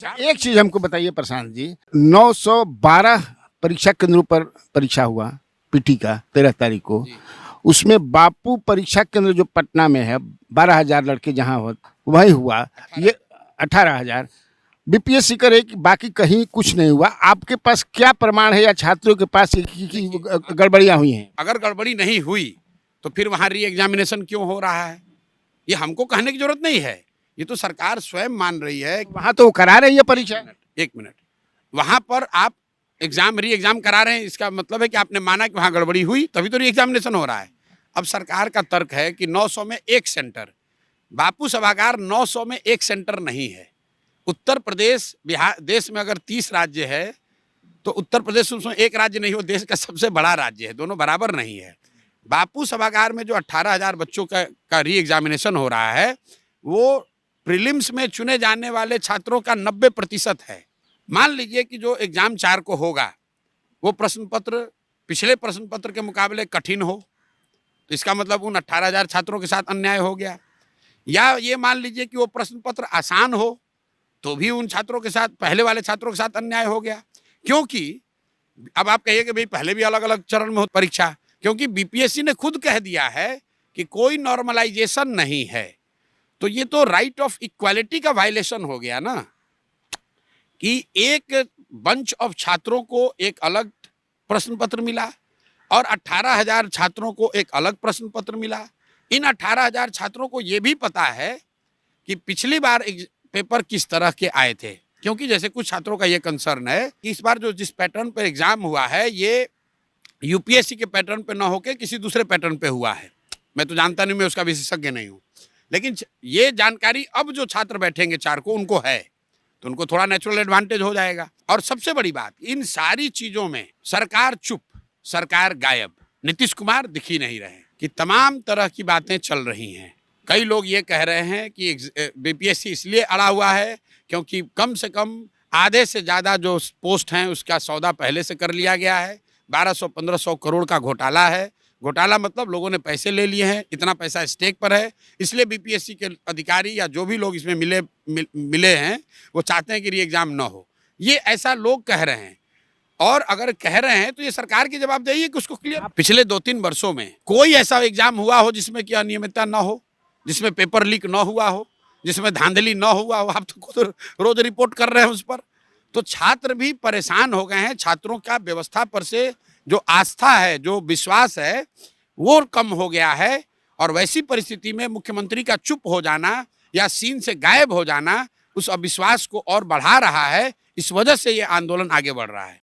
एक चीज हमको बताइए प्रशांत जी, 912 परीक्षा केंद्रों पर परीक्षा हुआ पीटी का 13 तारीख को। उसमें बापू परीक्षा केंद्र जो पटना में है 12,000 लड़के जहाँ हो वही हुआ। ये 18,000 बीपीएससी करे कि बाकी कहीं कुछ नहीं हुआ। आपके पास क्या प्रमाण है या छात्रों के पास कि गड़बड़ियां हुई हैं? अगर गड़बड़ी नहीं हुई तो फिर वहां री एग्जामिनेशन क्यों हो रहा है? ये हमको कहने की जरूरत नहीं है, ये तो सरकार स्वयं मान रही है। वहां तो वो करा रही है परीक्षा। एक मिनट, वहां पर आप री एग्जाम करा रहे हैं, इसका मतलब है कि आपने माना कि वहां गड़बड़ी हुई तभी तो री एग्जामिनेशन हो रहा है। अब सरकार का तर्क है कि 900 में एक सेंटर, बापू सभागार 900 में एक सेंटर नहीं है। उत्तर प्रदेश बिहार, देश में अगर 30 राज्य है तो उत्तर प्रदेश उसमें एक राज्य नहीं हो, देश का सबसे बड़ा राज्य है, दोनों बराबर नहीं है। बापू सभागार में जो 18,000 बच्चों का री एग्जामिनेशन हो रहा है वो प्रीलिम्स में चुने जाने वाले छात्रों का 90% है। मान लीजिए कि जो एग्जाम 4 को होगा वो प्रश्न पत्र पिछले प्रश्न पत्र के मुकाबले कठिन हो तो इसका मतलब उन 18,000 छात्रों के साथ अन्याय हो गया। या ये मान लीजिए कि वो प्रश्न पत्र आसान हो तो भी उन छात्रों के साथ, पहले वाले छात्रों के साथ अन्याय हो गया। क्योंकि अब आप कहिए कि भाई पहले भी अलग अलग चरण में हो परीक्षा, क्योंकि बीपीएससी ने खुद कह दिया है कि कोई नॉर्मलाइजेशन नहीं है। तो ये तो राइट ऑफ इक्वालिटी का वायलेशन हो गया ना, कि एक बंच ऑफ छात्रों को एक अलग प्रश्न पत्र मिला और 18,000 छात्रों को एक अलग प्रश्न पत्र मिला। इन 18,000 छात्रों को ये भी पता है कि पिछली बार पेपर किस तरह के आए थे, क्योंकि जैसे कुछ छात्रों का ये कंसर्न है कि इस बार जो जिस पैटर्न पर एग्जाम हुआ है ये यूपीएससी के पैटर्न पे ना होके किसी दूसरे पैटर्न पे हुआ है। मैं तो जानता नहीं, मैं उसका विशेषज्ञ नहीं हूँ, लेकिन ये जानकारी अब जो छात्र बैठेंगे 4 को उनको है तो उनको थोड़ा नेचुरल एडवांटेज हो जाएगा। और सबसे बड़ी बात, इन सारी चीजों में सरकार चुप, सरकार गायब, नीतीश कुमार दिख ही नहीं रहे कि तमाम तरह की बातें चल रही हैं। कई लोग ये कह रहे हैं कि बीपीएससी इसलिए अड़ा हुआ है क्योंकि कम से कम आधे से ज़्यादा जो पोस्ट हैं उसका सौदा पहले से कर लिया गया है। 1200-1500 करोड़ का घोटाला है। घोटाला मतलब लोगों ने पैसे ले लिए हैं, इतना पैसा स्टेक पर है, इसलिए बीपीएससी के अधिकारी या जो भी लोग इसमें मिले हैं वो चाहते हैं कि री एग्जाम ना हो। ये ऐसा लोग कह रहे हैं, और अगर कह रहे हैं तो ये सरकार की जवाबदेही है कि उसको क्लियर। पिछले 2-3 वर्षों में कोई ऐसा एग्जाम हुआ हो जिसमें कि अनियमितता ना हो, जिसमें पेपर लीक ना हुआ हो, जिसमें धांधली ना हुआ हो? आप तो खुद रोज रिपोर्ट कर रहे हैं उस पर। तो छात्र भी परेशान हो गए हैं। छात्रों का व्यवस्था पर से जो आस्था है, जो विश्वास है वो कम हो गया है। और वैसी परिस्थिति में मुख्यमंत्री का चुप हो जाना या सीन से गायब हो जाना उस अविश्वास को और बढ़ा रहा है। इस वजह से ये आंदोलन आगे बढ़ रहा है।